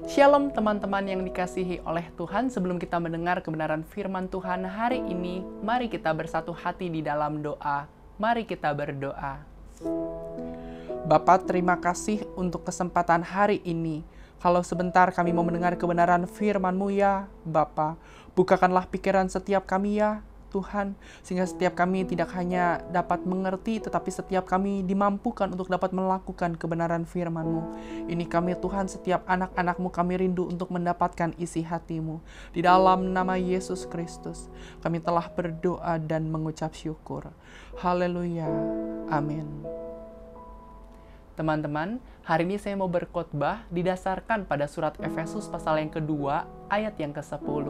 Shalom teman-teman yang dikasihi oleh Tuhan, sebelum kita mendengar kebenaran firman Tuhan hari ini, mari kita bersatu hati di dalam doa. Mari kita berdoa. Bapa, terima kasih untuk kesempatan hari ini. Kalau sebentar kami mau mendengar kebenaran firman-Mu ya, Bapa. Bukakanlah pikiran setiap kami ya, Tuhan, sehingga setiap kami tidak hanya dapat mengerti, tetapi setiap kami dimampukan untuk dapat melakukan kebenaran firman-Mu. Ini kami Tuhan, setiap anak-anak-Mu kami rindu untuk mendapatkan isi hati-Mu. Di dalam nama Yesus Kristus, kami telah berdoa dan mengucap syukur. Haleluya. Amin. Teman-teman, hari ini saya mau berkhotbah didasarkan pada surat Efesus pasal yang kedua, ayat yang ke-10.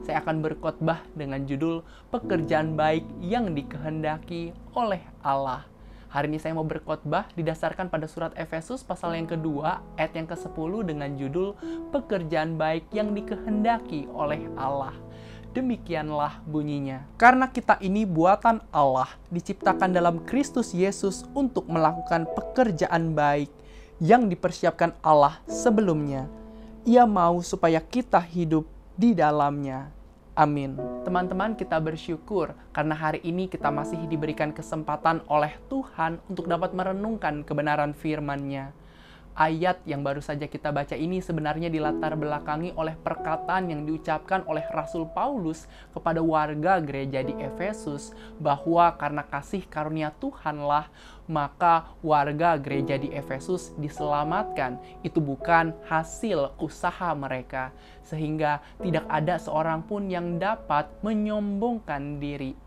Saya akan berkhotbah dengan judul Pekerjaan Baik yang Dikehendaki oleh Allah. Hari ini saya mau berkhotbah didasarkan pada surat Efesus pasal yang kedua, ayat yang ke-10 dengan judul Pekerjaan Baik yang Dikehendaki oleh Allah. Demikianlah bunyinya. Karena kita ini buatan Allah, diciptakan dalam Kristus Yesus untuk melakukan pekerjaan baik yang dipersiapkan Allah sebelumnya. Ia mau supaya kita hidup di dalamnya. Amin. Teman-teman, kita bersyukur karena hari ini kita masih diberikan kesempatan oleh Tuhan untuk dapat merenungkan kebenaran firman-Nya. Ayat yang baru saja kita baca ini sebenarnya dilatar belakangi oleh perkataan yang diucapkan oleh Rasul Paulus kepada warga gereja di Efesus, bahwa karena kasih karunia Tuhanlah, maka warga gereja di Efesus diselamatkan. Itu bukan hasil usaha mereka, sehingga tidak ada seorang pun yang dapat menyombongkan diri.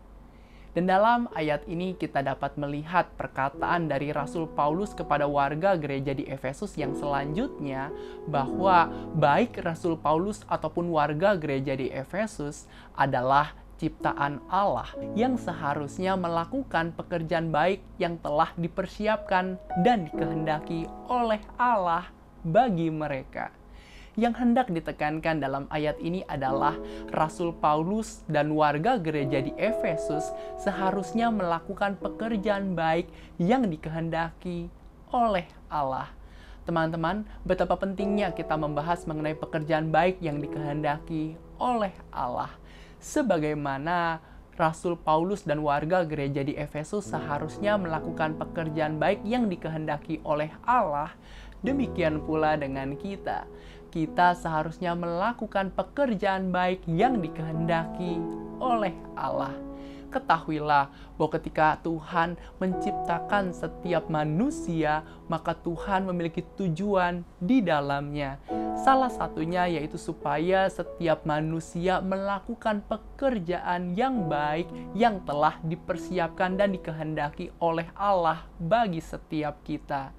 Dan dalam ayat ini kita dapat melihat perkataan dari Rasul Paulus kepada warga gereja di Efesus yang selanjutnya, bahwa baik Rasul Paulus ataupun warga gereja di Efesus adalah ciptaan Allah yang seharusnya melakukan pekerjaan baik yang telah dipersiapkan dan dikehendaki oleh Allah bagi mereka. Yang hendak ditekankan dalam ayat ini adalah Rasul Paulus dan warga gereja di Efesus seharusnya melakukan pekerjaan baik yang dikehendaki oleh Allah. Teman-teman, betapa pentingnya kita membahas mengenai pekerjaan baik yang dikehendaki oleh Allah. Sebagaimana Rasul Paulus dan warga gereja di Efesus seharusnya melakukan pekerjaan baik yang dikehendaki oleh Allah, demikian pula dengan kita. Kita seharusnya melakukan pekerjaan baik yang dikehendaki oleh Allah. Ketahuilah bahwa ketika Tuhan menciptakan setiap manusia, maka Tuhan memiliki tujuan di dalamnya. Salah satunya yaitu supaya setiap manusia melakukan pekerjaan yang baik yang telah dipersiapkan dan dikehendaki oleh Allah bagi setiap kita.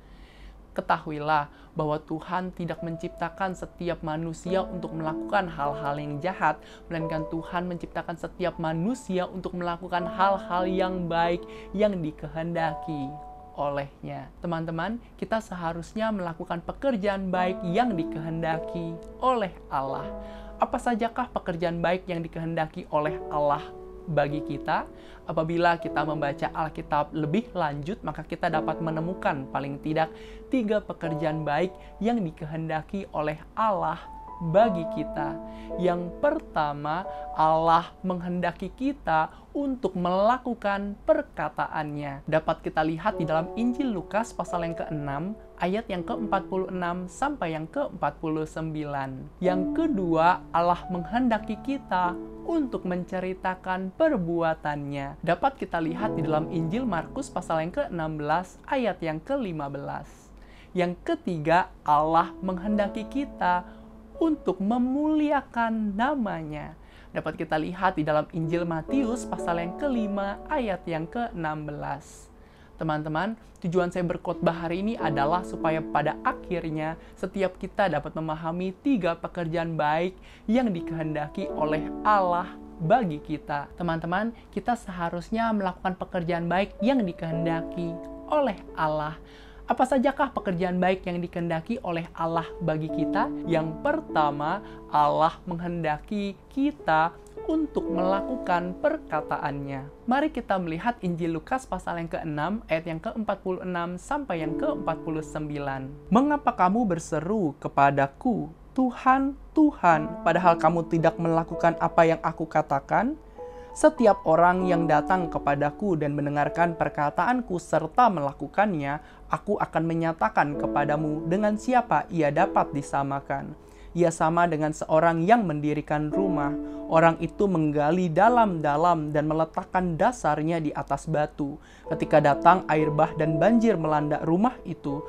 Ketahuilah bahwa Tuhan tidak menciptakan setiap manusia untuk melakukan hal-hal yang jahat, melainkan Tuhan menciptakan setiap manusia untuk melakukan hal-hal yang baik yang dikehendaki olehnya. Teman-teman, kita seharusnya melakukan pekerjaan baik yang dikehendaki oleh Allah. Apa sajakah pekerjaan baik yang dikehendaki oleh Allah bagi kita? Apabila kita membaca Alkitab lebih lanjut, maka kita dapat menemukan paling tidak 3 pekerjaan baik yang dikehendaki oleh Allah bagi kita. Yang pertama, Allah menghendaki kita untuk melakukan perkataannya. Dapat kita lihat di dalam Injil Lukas pasal yang ke-6, ayat yang ke-46 sampai yang ke-49. Yang kedua, Allah menghendaki kita untuk menceritakan perbuatannya. Dapat kita lihat di dalam Injil Markus pasal yang ke-16, ayat yang ke-15. Yang ketiga, Allah menghendaki kita untuk memuliakan namanya. Dapat kita lihat di dalam Injil Matius pasal yang ke-5 ayat yang ke-16. Teman-teman, tujuan saya berkhotbah hari ini adalah supaya pada akhirnya setiap kita dapat memahami 3 pekerjaan baik yang dikehendaki oleh Allah bagi kita. Teman-teman, kita seharusnya melakukan pekerjaan baik yang dikehendaki oleh Allah. Apa sajakah pekerjaan baik yang dikehendaki oleh Allah bagi kita? Yang pertama, Allah menghendaki kita untuk melakukan perkataannya. Mari kita melihat Injil Lukas pasal yang ke-6 ayat yang ke-46 sampai yang ke-49. Mengapa kamu berseru kepadaku, Tuhan, Tuhan, padahal kamu tidak melakukan apa yang aku katakan? Setiap orang yang datang kepadaku dan mendengarkan perkataanku serta melakukannya, aku akan menyatakan kepadamu dengan siapa ia dapat disamakan. Ia sama dengan seorang yang mendirikan rumah. Orang itu menggali dalam-dalam dan meletakkan dasarnya di atas batu. Ketika datang air bah dan banjir melanda rumah itu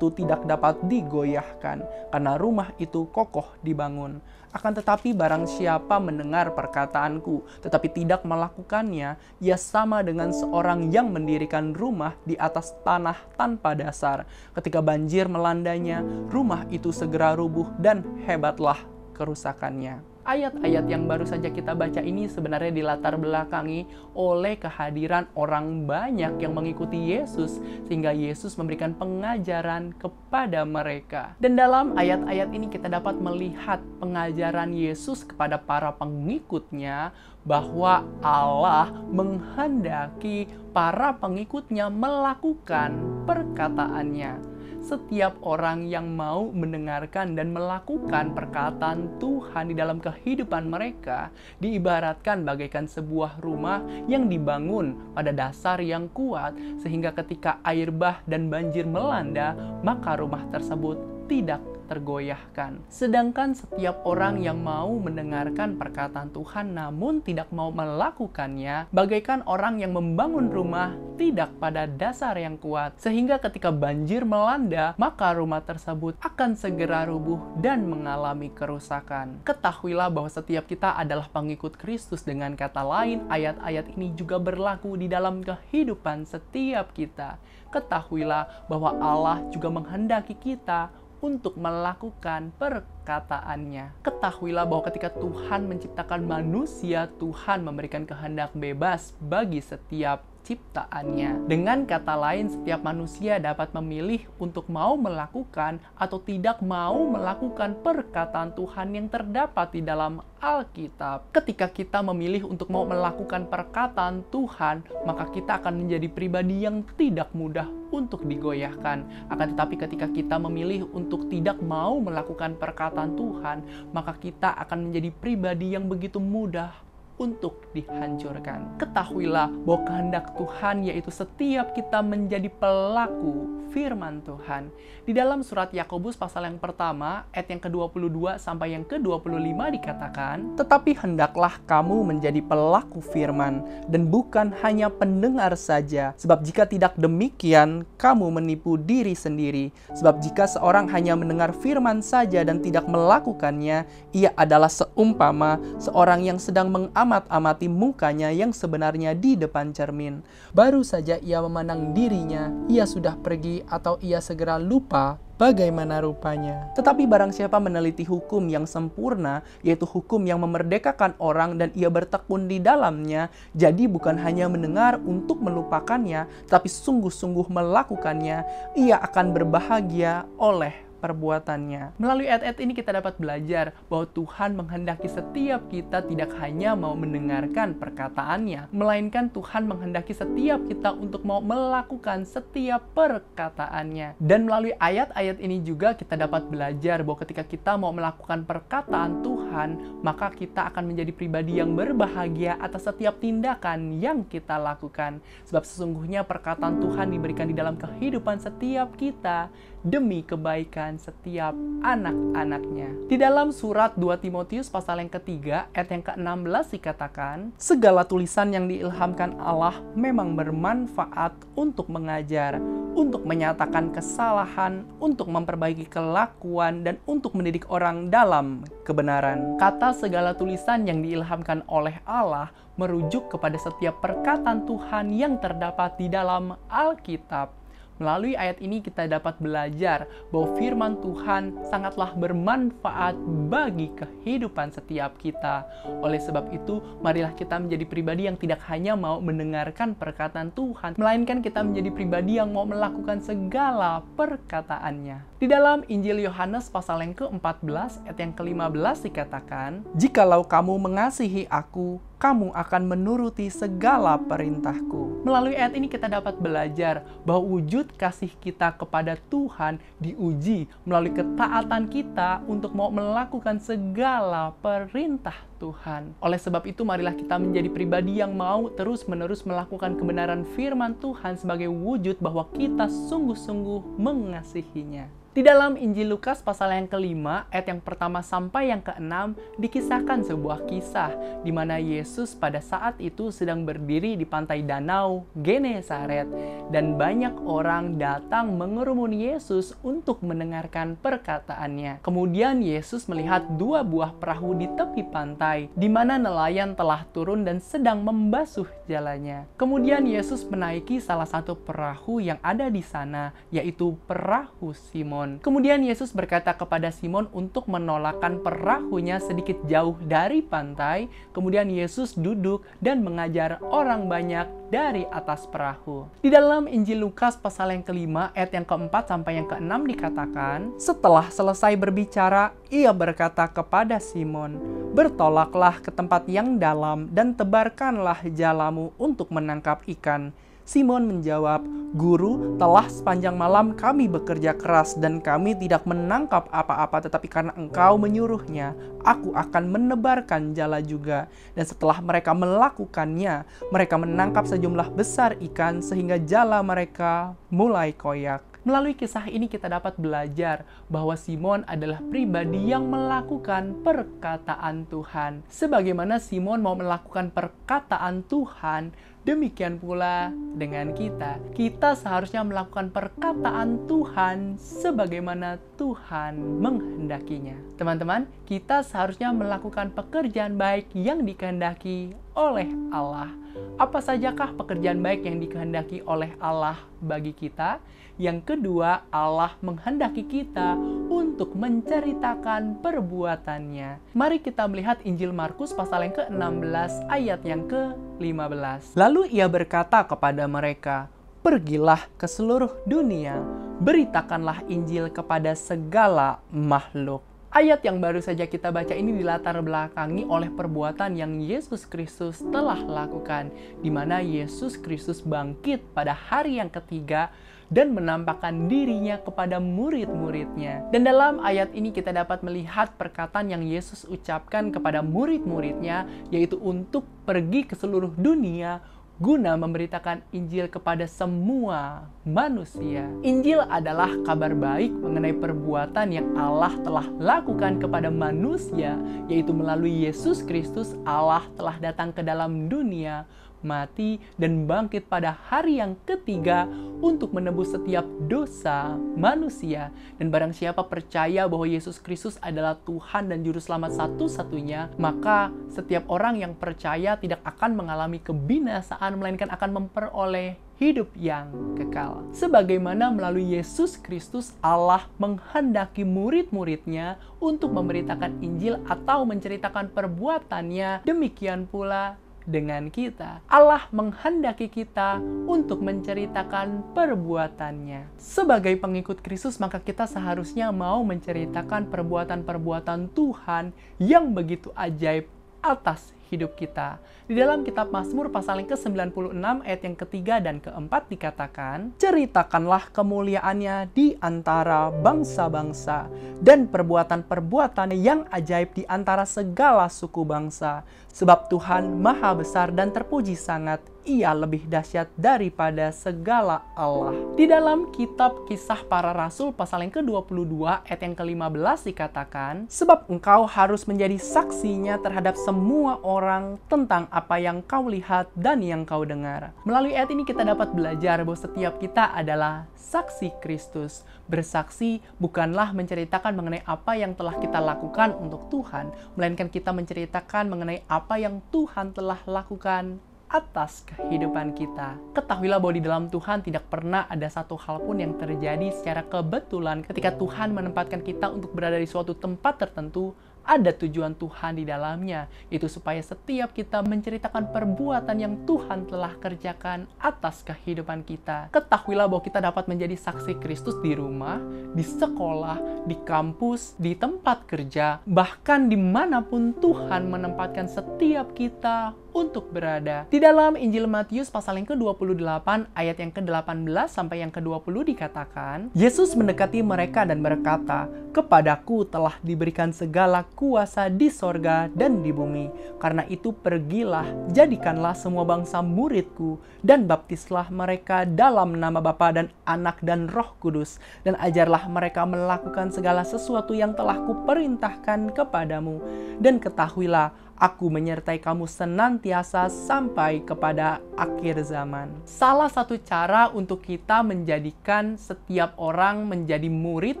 tidak dapat digoyahkan, karena rumah itu kokoh dibangun. Akan tetapi barang siapa mendengar perkataanku, tetapi tidak melakukannya, ia sama dengan seorang yang mendirikan rumah di atas tanah tanpa dasar. Ketika banjir melandanya, rumah itu segera rubuh dan hebatlah kerusakannya. Ayat-ayat yang baru saja kita baca ini sebenarnya dilatar belakangi oleh kehadiran orang banyak yang mengikuti Yesus, sehingga Yesus memberikan pengajaran kepada mereka. Dan dalam ayat-ayat ini kita dapat melihat pengajaran Yesus kepada para pengikutnya bahwa Allah menghendaki para pengikutnya melakukan perkataannya. Setiap orang yang mau mendengarkan dan melakukan perkataan Tuhan di dalam kehidupan mereka diibaratkan bagaikan sebuah rumah yang dibangun pada dasar yang kuat, sehingga ketika air bah dan banjir melanda, maka rumah tersebut tidak tergoyahkan. Sedangkan setiap orang yang mau mendengarkan perkataan Tuhan namun tidak mau melakukannya, bagaikan orang yang membangun rumah tidak pada dasar yang kuat, sehingga ketika banjir melanda, maka rumah tersebut akan segera rubuh dan mengalami kerusakan. Ketahuilah bahwa setiap kita adalah pengikut Kristus. Dengan kata lain, ayat-ayat ini juga berlaku di dalam kehidupan setiap kita. Ketahuilah bahwa Allah juga menghendaki kita untuk melakukan perkataannya. Ketahuilah bahwa ketika Tuhan menciptakan manusia, Tuhan memberikan kehendak bebas bagi setiap ciptaannya. Dengan kata lain, setiap manusia dapat memilih untuk mau melakukan atau tidak mau melakukan perkataan Tuhan yang terdapat di dalam Alkitab. Ketika kita memilih untuk mau melakukan perkataan Tuhan, maka kita akan menjadi pribadi yang tidak mudah untuk digoyahkan. Akan tetapi ketika kita memilih untuk tidak mau melakukan perkataan Tuhan, maka kita akan menjadi pribadi yang begitu mudah untuk dihancurkan. Ketahuilah bahwa kehendak Tuhan yaitu setiap kita menjadi pelaku firman Tuhan. Di dalam surat Yakobus pasal yang pertama, ayat yang ke-22 sampai yang ke-25 dikatakan, "Tetapi hendaklah kamu menjadi pelaku firman dan bukan hanya pendengar saja, sebab jika tidak demikian, kamu menipu diri sendiri. Sebab jika seorang hanya mendengar firman saja dan tidak melakukannya, ia adalah seumpama seorang yang sedang mengamati mukanya yang sebenarnya di depan cermin. Baru saja ia memandang dirinya, ia sudah pergi atau ia segera lupa bagaimana rupanya. Tetapi barang siapa meneliti hukum yang sempurna, yaitu hukum yang memerdekakan orang dan ia bertekun di dalamnya, jadi bukan hanya mendengar untuk melupakannya, tapi sungguh-sungguh melakukannya, ia akan berbahagia oleh perbuatannya." Melalui ayat-ayat ini kita dapat belajar bahwa Tuhan menghendaki setiap kita tidak hanya mau mendengarkan perkataannya, melainkan Tuhan menghendaki setiap kita untuk mau melakukan setiap perkataannya. Dan melalui ayat-ayat ini juga kita dapat belajar bahwa ketika kita mau melakukan perkataan Tuhan, maka kita akan menjadi pribadi yang berbahagia atas setiap tindakan yang kita lakukan. Sebab sesungguhnya perkataan Tuhan diberikan di dalam kehidupan setiap kita demi kebaikan setiap anak-anaknya. Di dalam surat 2 Timotius pasal yang ketiga, ayat yang ke-16 dikatakan, "Segala tulisan yang diilhamkan Allah memang bermanfaat untuk mengajar, untuk menyatakan kesalahan, untuk memperbaiki kelakuan, dan untuk mendidik orang dalam kebenaran." Kata segala tulisan yang diilhamkan oleh Allah merujuk kepada setiap perkataan Tuhan yang terdapat di dalam Alkitab. Melalui ayat ini kita dapat belajar bahwa firman Tuhan sangatlah bermanfaat bagi kehidupan setiap kita. Oleh sebab itu, marilah kita menjadi pribadi yang tidak hanya mau mendengarkan perkataan Tuhan, melainkan kita menjadi pribadi yang mau melakukan segala perkataannya. Di dalam Injil Yohanes pasal yang ke-14 ayat yang ke-15 dikatakan, "Jikalau kamu mengasihi aku, kamu akan menuruti segala perintahku. Melalui ayat ini kita dapat belajar bahwa wujud kasih kita kepada Tuhan diuji melalui ketaatan kita untuk mau melakukan segala perintah Tuhan. Oleh sebab itu, marilah kita menjadi pribadi yang mau terus-menerus melakukan kebenaran firman Tuhan sebagai wujud bahwa kita sungguh-sungguh mengasihinya. Di dalam Injil Lukas pasal yang kelima, ayat yang pertama sampai yang keenam, dikisahkan sebuah kisah di mana Yesus pada saat itu sedang berdiri di pantai danau Genesaret dan banyak orang datang mengerumuni Yesus untuk mendengarkan perkataannya. Kemudian Yesus melihat dua buah perahu di tepi pantai di mana nelayan telah turun dan sedang membasuh jalannya. Kemudian Yesus menaiki salah satu perahu yang ada di sana, yaitu perahu Simon. Kemudian Yesus berkata kepada Simon untuk menolakkan perahunya sedikit jauh dari pantai. Kemudian Yesus duduk dan mengajar orang banyak dari atas perahu. Di dalam Injil Lukas pasal yang kelima, ayat yang keempat sampai yang keenam dikatakan, setelah selesai berbicara, ia berkata kepada Simon, "Bertolaklah ke tempat yang dalam dan tebarkanlah jalamu untuk menangkap ikan." Simon menjawab, "Guru, telah sepanjang malam kami bekerja keras dan kami tidak menangkap apa-apa, tetapi karena Engkau menyuruhnya, aku akan menebarkan jala juga." Dan setelah mereka melakukannya, mereka menangkap sejumlah besar ikan sehingga jala mereka mulai koyak. Melalui kisah ini kita dapat belajar bahwa Simon adalah pribadi yang melakukan perkataan Tuhan. Sebagaimana Simon mau melakukan perkataan Tuhan, demikian pula dengan kita. Kita seharusnya melakukan perkataan Tuhan sebagaimana Tuhan menghendakinya. Teman-teman, kita seharusnya melakukan pekerjaan baik yang dikehendaki oleh Allah. Apa sajakah pekerjaan baik yang dikehendaki oleh Allah bagi kita? Yang kedua, Allah menghendaki kita untuk menceritakan perbuatannya. Mari kita melihat Injil Markus pasal yang ke-16 ayat yang ke-15. Lalu ia berkata kepada mereka, "Pergilah ke seluruh dunia, beritakanlah Injil kepada segala makhluk." Ayat yang baru saja kita baca ini dilatar belakangi oleh perbuatan yang Yesus Kristus telah lakukan, di mana Yesus Kristus bangkit pada hari yang ketiga dan menampakkan dirinya kepada murid-muridnya. Dan dalam ayat ini kita dapat melihat perkataan yang Yesus ucapkan kepada murid-muridnya, yaitu untuk pergi ke seluruh dunia guna memberitakan Injil kepada semua manusia. Injil adalah kabar baik mengenai perbuatan yang Allah telah lakukan kepada manusia, yaitu melalui Yesus Kristus Allah telah datang ke dalam dunia, mati, dan bangkit pada hari yang ketiga untuk menebus setiap dosa manusia. Dan barang siapa percaya bahwa Yesus Kristus adalah Tuhan dan Juru Selamat satu-satunya, maka setiap orang yang percaya tidak akan mengalami kebinasaan, melainkan akan memperoleh hidup yang kekal. Sebagaimana melalui Yesus Kristus Allah menghendaki murid-muridnya untuk memberitakan Injil atau menceritakan perbuatannya, demikian pula dengan kita. Allah menghendaki kita untuk menceritakan perbuatannya. Sebagai pengikut Kristus, maka kita seharusnya mau menceritakan perbuatan-perbuatan Tuhan yang begitu ajaib atas hidup kita. Di dalam kitab Mazmur pasal yang ke-96 ayat yang ketiga dan keempat dikatakan, "Ceritakanlah kemuliaannya di antara bangsa-bangsa dan perbuatan-perbuatan yang ajaib di antara segala suku bangsa. Sebab Tuhan maha besar dan terpuji sangat, ia lebih dahsyat daripada segala Allah." Di dalam kitab Kisah Para Rasul pasal yang ke-22 ayat yang ke-15 dikatakan, "Sebab engkau harus menjadi saksinya terhadap semua orang tentang apa yang kau lihat dan yang kau dengar." Melalui ayat ini kita dapat belajar bahwa setiap kita adalah saksi Kristus. Bersaksi bukanlah menceritakan mengenai apa yang telah kita lakukan untuk Tuhan, melainkan kita menceritakan mengenai apa yang Tuhan telah lakukan atas kehidupan kita. Ketahuilah bahwa di dalam Tuhan tidak pernah ada satu hal pun yang terjadi secara kebetulan ketika Tuhan menempatkan kita untuk berada di suatu tempat tertentu ada tujuan Tuhan di dalamnya, yaitu supaya setiap kita menceritakan perbuatan yang Tuhan telah kerjakan atas kehidupan kita. Ketahuilah bahwa kita dapat menjadi saksi Kristus di rumah, di sekolah, di kampus, di tempat kerja, bahkan dimanapun Tuhan menempatkan setiap kita untuk berada. Di dalam Injil Matius pasal yang ke-28 ayat yang ke-18 sampai yang ke-20 dikatakan, Yesus mendekati mereka dan berkata, "Kepadaku telah diberikan segala kuasa di sorga dan di bumi. Karena itu pergilah, jadikanlah semua bangsa muridku, dan baptislah mereka dalam nama Bapa dan Anak dan Roh Kudus, dan ajarlah mereka melakukan segala sesuatu yang telah kuperintahkan kepadamu. Dan ketahuilah, Aku menyertai kamu senantiasa sampai kepada akhir zaman." Salah satu cara untuk kita menjadikan setiap orang menjadi murid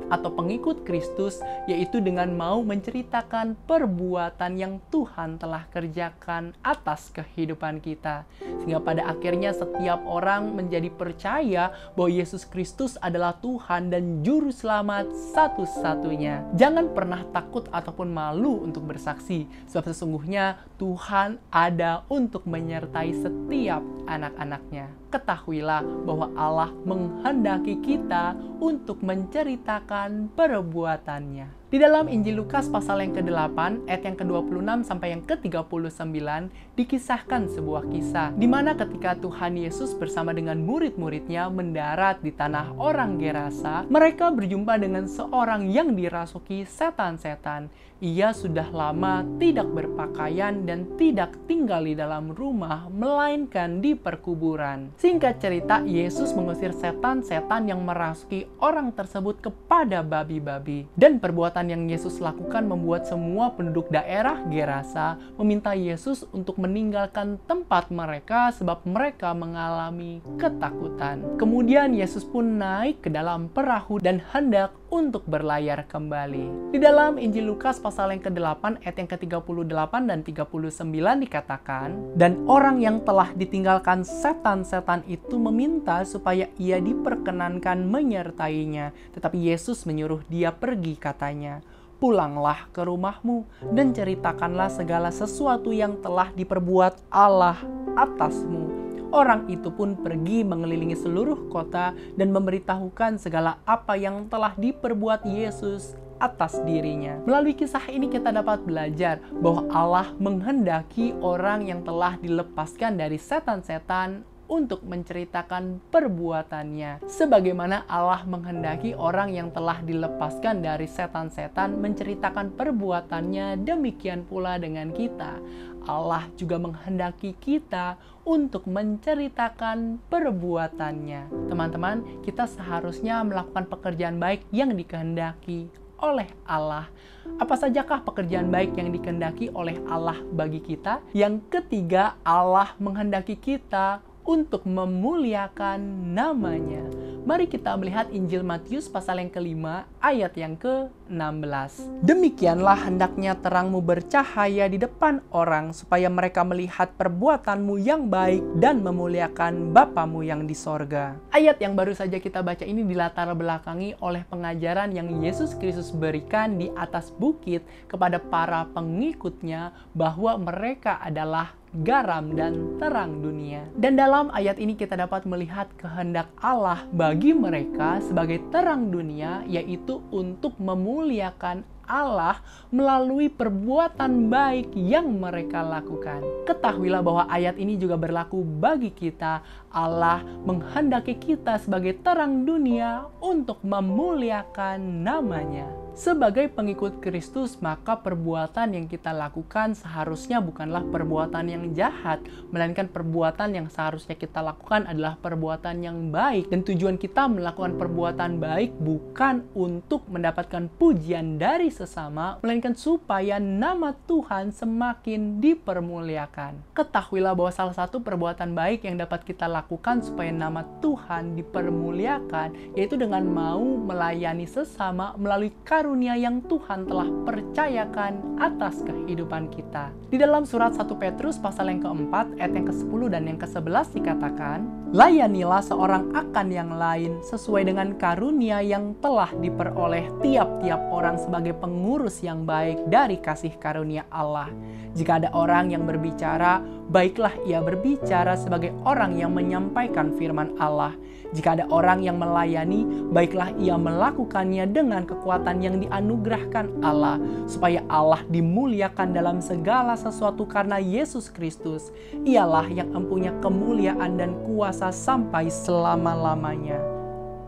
atau pengikut Kristus, yaitu dengan mau menceritakan perbuatan yang Tuhan telah kerjakan atas kehidupan kita. Sehingga pada akhirnya setiap orang menjadi percaya bahwa Yesus Kristus adalah Tuhan dan Juru Selamat satu-satunya. Jangan pernah takut ataupun malu untuk bersaksi, sebab sesungguhnya Tuhan ada untuk menyertai setiap anak-anaknya. Ketahuilah bahwa Allah menghendaki kita untuk menceritakan perbuatannya. Di dalam Injil Lukas pasal yang ke-8 ayat yang ke-26 sampai yang ke-39 dikisahkan sebuah kisah di mana ketika Tuhan Yesus bersama dengan murid-muridnya mendarat di tanah orang Gerasa, mereka berjumpa dengan seorang yang dirasuki setan-setan. Ia sudah lama tidak berpakaian dan tidak tinggal di dalam rumah, melainkan di perkuburan. Singkat cerita, Yesus mengusir setan-setan yang merasuki orang tersebut kepada babi-babi. Dan perbuatan yang Yesus lakukan membuat semua penduduk daerah Gerasa meminta Yesus untuk meninggalkan tempat mereka sebab mereka mengalami ketakutan. Kemudian Yesus pun naik ke dalam perahu dan hendak untuk berlayar kembali. Di dalam Injil Lukas pasal yang ke-8 ayat yang ke-38 dan 39 dikatakan, "Dan orang yang telah ditinggalkan setan-setan itu meminta supaya ia diperkenankan menyertainya. Tetapi Yesus menyuruh dia pergi, katanya, 'Pulanglah ke rumahmu dan ceritakanlah segala sesuatu yang telah diperbuat Allah atasmu.' Orang itu pun pergi mengelilingi seluruh kota dan memberitahukan segala apa yang telah diperbuat Yesus atas dirinya." Melalui kisah ini kita dapat belajar bahwa Allah menghendaki orang yang telah dilepaskan dari setan-setan untuk menceritakan perbuatannya. Sebagaimana Allah menghendaki orang yang telah dilepaskan dari setan-setan menceritakan perbuatannya, demikian pula dengan kita. Allah juga menghendaki kita untuk menceritakan perbuatannya. Teman-teman, kita seharusnya melakukan pekerjaan baik yang dikehendaki oleh Allah. Apa sajakah pekerjaan baik yang dikehendaki oleh Allah bagi kita? Yang ketiga, Allah menghendaki kita untuk memuliakan namanya. Mari kita melihat Injil Matius pasal yang ke-5 ayat yang ke-16. "Demikianlah hendaknya terangmu bercahaya di depan orang, supaya mereka melihat perbuatanmu yang baik dan memuliakan Bapamu yang di sorga." Ayat yang baru saja kita baca ini dilatar belakangi oleh pengajaran yang Yesus Kristus berikan di atas bukit kepada para pengikutnya bahwa mereka adalah garam dan terang dunia. Dan dalam ayat ini kita dapat melihat kehendak Allah bagi mereka sebagai terang dunia, yaitu untuk memuliakan Allah melalui perbuatan baik yang mereka lakukan. Ketahuilah bahwa ayat ini juga berlaku bagi kita. Allah menghendaki kita sebagai terang dunia untuk memuliakan namanya. Sebagai pengikut Kristus, maka perbuatan yang kita lakukan seharusnya bukanlah perbuatan yang jahat, melainkan perbuatan yang seharusnya kita lakukan adalah perbuatan yang baik. Dan tujuan kita melakukan perbuatan baik bukan untuk mendapatkan pujian dari sesama, melainkan supaya nama Tuhan semakin dipermuliakan. Ketahuilah bahwa salah satu perbuatan baik yang dapat kita lakukan supaya nama Tuhan dipermuliakan, yaitu dengan mau melayani sesama melalui karunia yang Tuhan telah percayakan atas kehidupan kita. Di dalam surat 1 Petrus pasal yang keempat ayat yang ke-10 dan yang ke-11 dikatakan, "Layanilah seorang akan yang lain sesuai dengan karunia yang telah diperoleh tiap-tiap orang sebagai pengurus yang baik dari kasih karunia Allah. Jika ada orang yang berbicara, baiklah ia berbicara sebagai orang yang menyampaikan firman Allah. Jika ada orang yang melayani, baiklah ia melakukannya dengan kekuatan yang dianugerahkan Allah, supaya Allah dimuliakan dalam segala sesuatu karena Yesus Kristus. Ialah yang mempunyai kemuliaan dan kuasa sampai selama-lamanya.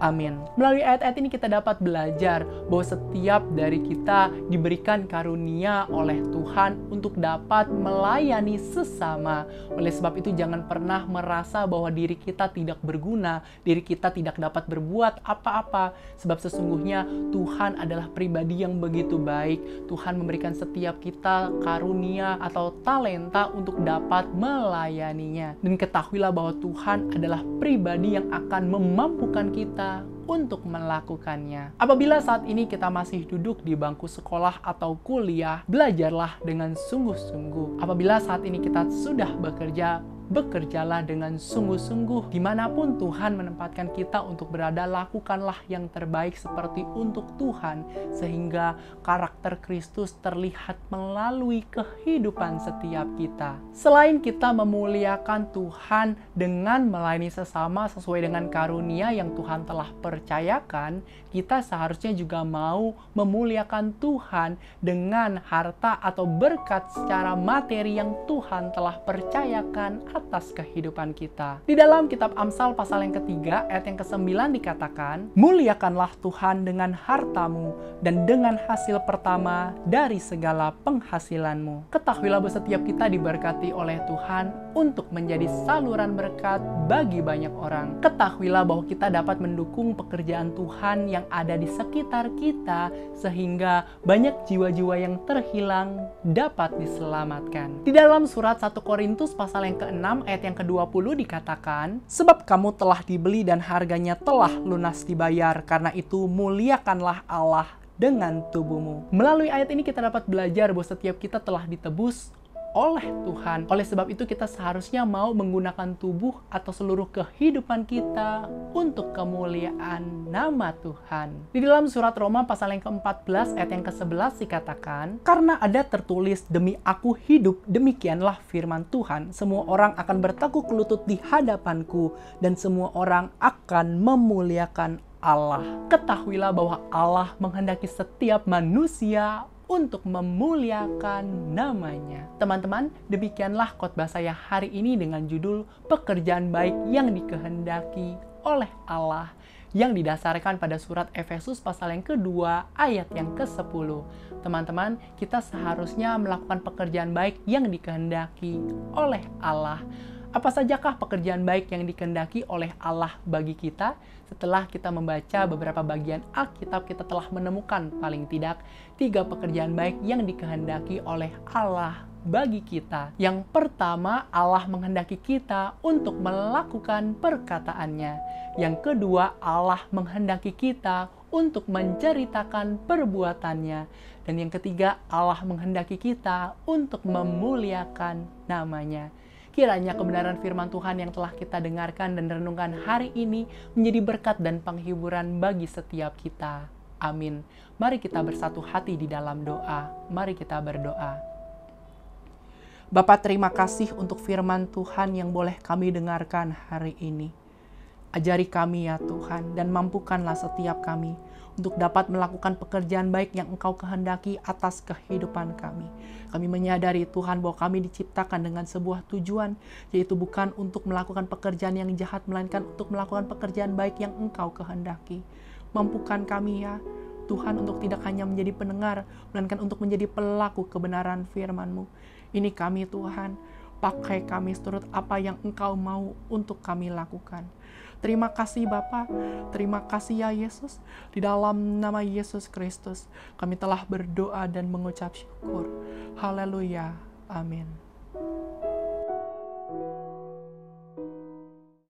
Amin. Melalui ayat-ayat ini kita dapat belajar bahwa setiap dari kita diberikan karunia oleh Tuhan untuk dapat melayani sesama. Oleh sebab itu jangan pernah merasa bahwa diri kita tidak berguna, diri kita tidak dapat berbuat apa-apa. Sebab sesungguhnya Tuhan adalah pribadi yang begitu baik. Tuhan memberikan setiap kita karunia atau talenta untuk dapat melayaninya. Dan ketahuilah bahwa Tuhan adalah pribadi yang akan memampukan kita untuk melakukannya. Apabila saat ini kita masih duduk di bangku sekolah atau kuliah, belajarlah dengan sungguh-sungguh. Apabila saat ini kita sudah bekerja, bekerjalah dengan sungguh-sungguh. Dimanapun Tuhan menempatkan kita untuk berada, lakukanlah yang terbaik seperti untuk Tuhan, sehingga karakter Kristus terlihat melalui kehidupan setiap kita. Selain kita memuliakan Tuhan dengan melayani sesama sesuai dengan karunia yang Tuhan telah percayakan, kita seharusnya juga mau memuliakan Tuhan dengan harta atau berkat secara materi yang Tuhan telah percayakan atas kehidupan kita. Di dalam kitab Amsal pasal yang ketiga, ayat yang ke-9 dikatakan, muliakanlah Tuhan dengan hartamu dan dengan hasil pertama dari segala penghasilanmu. Ketahuilah bahwa setiap kita diberkati oleh Tuhan untuk menjadi saluran berkat bagi banyak orang. Ketahuilah bahwa kita dapat mendukung pekerjaan Tuhan yang ada di sekitar kita, sehingga banyak jiwa-jiwa yang terhilang dapat diselamatkan. Di dalam surat 1 Korintus pasal yang ke-6 ayat yang ke-20 dikatakan, sebab kamu telah dibeli dan harganya telah lunas dibayar, karena itu muliakanlah Allah dengan tubuhmu. Melalui ayat ini kita dapat belajar bahwa setiap kita telah ditebus oleh Tuhan. Oleh sebab itu kita seharusnya mau menggunakan tubuh atau seluruh kehidupan kita untuk kemuliaan nama Tuhan. Di dalam surat Roma pasal yang ke-14 ayat yang ke-11 dikatakan, karena ada tertulis, demi aku hidup, demikianlah firman Tuhan, semua orang akan bertekuk lutut di hadapanku dan semua orang akan memuliakan Allah. Ketahuilah bahwa Allah menghendaki setiap manusia untuk memuliakan namanya. Teman-teman, demikianlah khotbah saya hari ini dengan judul Pekerjaan Baik yang Dikehendaki oleh Allah, yang didasarkan pada surat Efesus pasal yang kedua ayat yang ke-10. Teman-teman, kita seharusnya melakukan pekerjaan baik yang dikehendaki oleh Allah. Apa sajakah pekerjaan baik yang dikehendaki oleh Allah bagi kita? Setelah kita membaca beberapa bagian Alkitab, kita telah menemukan paling tidak 3 pekerjaan baik yang dikehendaki oleh Allah bagi kita. Yang pertama, Allah menghendaki kita untuk melakukan perkataannya. Yang kedua, Allah menghendaki kita untuk menceritakan perbuatannya. Dan yang ketiga, Allah menghendaki kita untuk memuliakan namanya. Kiranya kebenaran firman Tuhan yang telah kita dengarkan dan renungkan hari ini menjadi berkat dan penghiburan bagi setiap kita. Amin. Mari kita bersatu hati di dalam doa. Mari kita berdoa. Bapa, terima kasih untuk firman Tuhan yang boleh kami dengarkan hari ini. Ajari kami ya Tuhan, dan mampukanlah setiap kami untuk dapat melakukan pekerjaan baik yang Engkau kehendaki atas kehidupan kami. Kami menyadari Tuhan bahwa kami diciptakan dengan sebuah tujuan, yaitu bukan untuk melakukan pekerjaan yang jahat, melainkan untuk melakukan pekerjaan baik yang Engkau kehendaki. Mampukan kami ya Tuhan untuk tidak hanya menjadi pendengar, melainkan untuk menjadi pelaku kebenaran firman-Mu. Ini kami Tuhan, pakai kami seturut apa yang Engkau mau untuk kami lakukan. Terima kasih Bapa, terima kasih ya Yesus. Di dalam nama Yesus Kristus, kami telah berdoa dan mengucap syukur. Haleluya, amin.